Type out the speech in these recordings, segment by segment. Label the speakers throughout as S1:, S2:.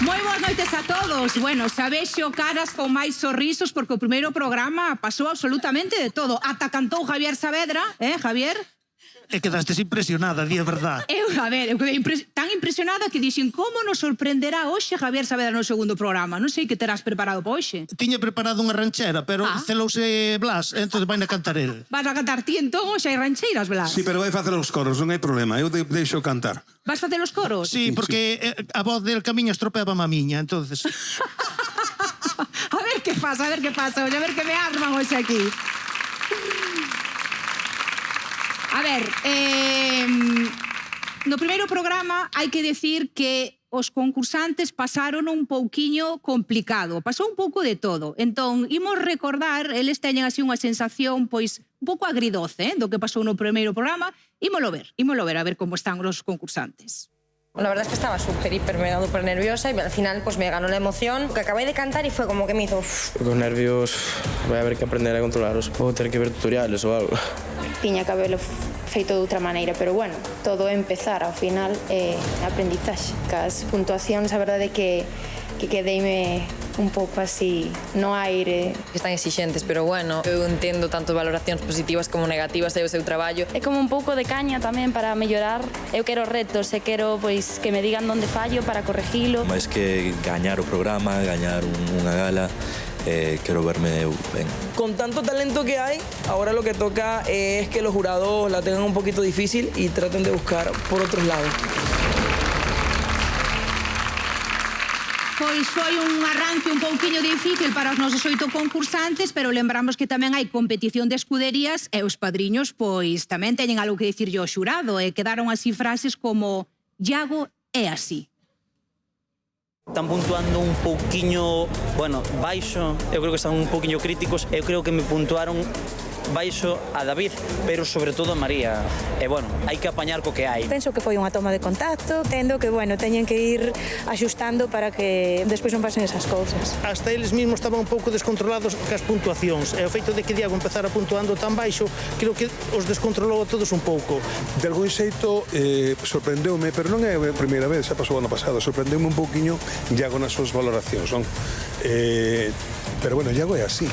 S1: Moi boas noites a todos. Bueno, xa vexo caras con máis sorrisos porque o primeiro programa pasou absolutamente de todo. Ata cantou Javier Saavedra, Javier?
S2: E quedastes impresionada, di a verdad.
S1: Eu quedei tan impresionada que dixen como nos sorprenderá hoxe Javier Saavedra no segundo programa. Non sei que terás preparado para hoxe.
S2: Tiña preparado unha ranchera, pero celouse Blas, entón vai na cantar el.
S1: Vas a cantar ti entón hoxe hai rancheiras, Blas?
S3: Sí, pero vai facer os coros, non hai problema, eu deixo cantar.
S1: Vas facer os coros?
S2: Sí, porque a voz del camiño estropeaba a miña, entonces...
S1: A ver que pasa, a ver que pasa, a ver que me arman hoxe aquí. A ver, no primeiro programa hai que decir que os concursantes pasaron un pouquiño complicado, pasou un pouco de todo. Entón, imos recordar, eles teñen así unha sensación, pois, un pouco agridoce, do que pasou no primeiro programa. Ímolo ver a ver como están os concursantes.
S4: La verdad es que estaba súper, hiper, mega, súper nerviosa y al final pues me ganó la emoción. Que acabé de cantar y fue como que me hizo...
S5: Con nervios voy a haber que aprender a controlarlos. Puedo tener que ver tutoriales o algo.
S6: Tiña que haberlo feito de outra maneira, pero bueno, todo é empezar, ao final é aprendizaxe. Cas puntuacións, a verdade é que quedeime un pouco así no aire.
S4: Están exixentes, pero bueno, eu entendo tanto valoracións positivas como negativas do seu traballo.
S7: É como un pouco de caña tamén para mellorar. Eu quero retos e quero pois que me digan onde fallo para corregilo.
S8: Mais que gañar o programa, gañar unha gala, quero verme ben.
S9: Con tanto talento que hay, ahora lo que toca es que los jurados la tengan un poquito difícil y traten de buscar por otros lados.
S1: Pois foi un arranque un pouquiño difícil para os nosos 8 concursantes, pero lembramos que tamén hai competición de escuderías e os padriños pois tamén teñen algo que dicirlle ao xurado e quedaron así frases como Iago é así.
S10: Están puntuando un pouquiño, bueno, baixo, eu creo que están un pouquiño críticos, eu creo que me puntuaron baixo a David, pero sobre todo a María. E, bueno, hai que apañar co que hai.
S11: Penso que foi unha toma de contacto, tendo que, bueno, teñen que ir axustando para que despois non pasen esas cousas.
S2: Hasta eles mesmos estaban un pouco descontrolados cas puntuacións, e o feito de que Diago empezara puntuando tan baixo, creo que os descontrolou a todos un pouco.
S3: De algún xeito sorprendeume, pero non é a primeira vez, xa pasou o ano pasado, sorprendeume un pouquiño Iago nas súas valoracións, non? Pero, bueno, Iago é así.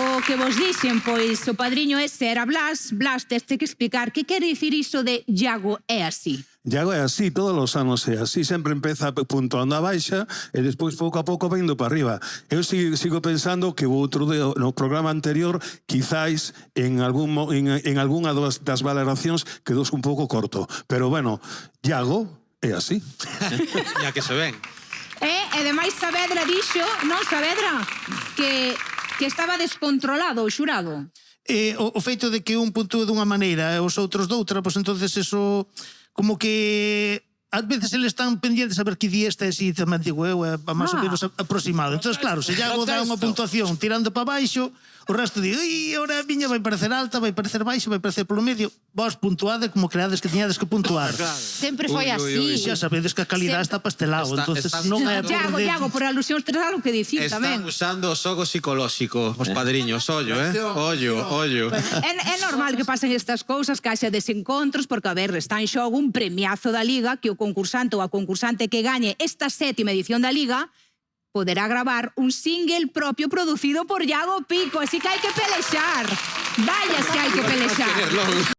S1: O que vos dixen, pois, o padriño ese era Blas. Blas, teste que explicar que quere dicir iso de Iago é así.
S3: Iago é así, todos os anos é así, sempre empeza puntuando a baixa e despois pouco a pouco vendo para arriba. Eu sigo pensando que o outro no programa anterior quizás en algunha das valoracións quedou un pouco corto, pero bueno, Iago é así.
S12: Ya que se ven.
S1: E demais Saavedra dixo, non Saavedra, que estaba descontrolado o xurado.
S2: O feito de que un puntúe dunha maneira e os outros doutra, pois entonces eso como que ás veces eles están pendientes a ver que di esta e si tamén digo eu, é máis ou menos aproximado. Entón, claro, se Iago dá unha puntuación tirando para baixo, o resto di, ora a miña vai parecer alta, vai parecer baixa, vai parecer polo medio. Vos puntuade como creades que tiñades que puntuar.
S1: Sempre foi así.
S2: Xa sabedes que a calidad está pastelado, entonces non é por...
S1: Iago, por alusións, terás algo que dicir tamén.
S12: Están usando o xogo psicolóxico, os padriños, ollo, ollo.
S1: É normal que pasen estas cousas, que haxa desencontros, porque, a ver, está en xogo un premiazo da Liga que o concursante ou a concursante que gañe esta 7ª edición da Liga poderá gravar un single propio producido por Iago Pico, así que hai que pelexar. Vaya, se hai que pelexar.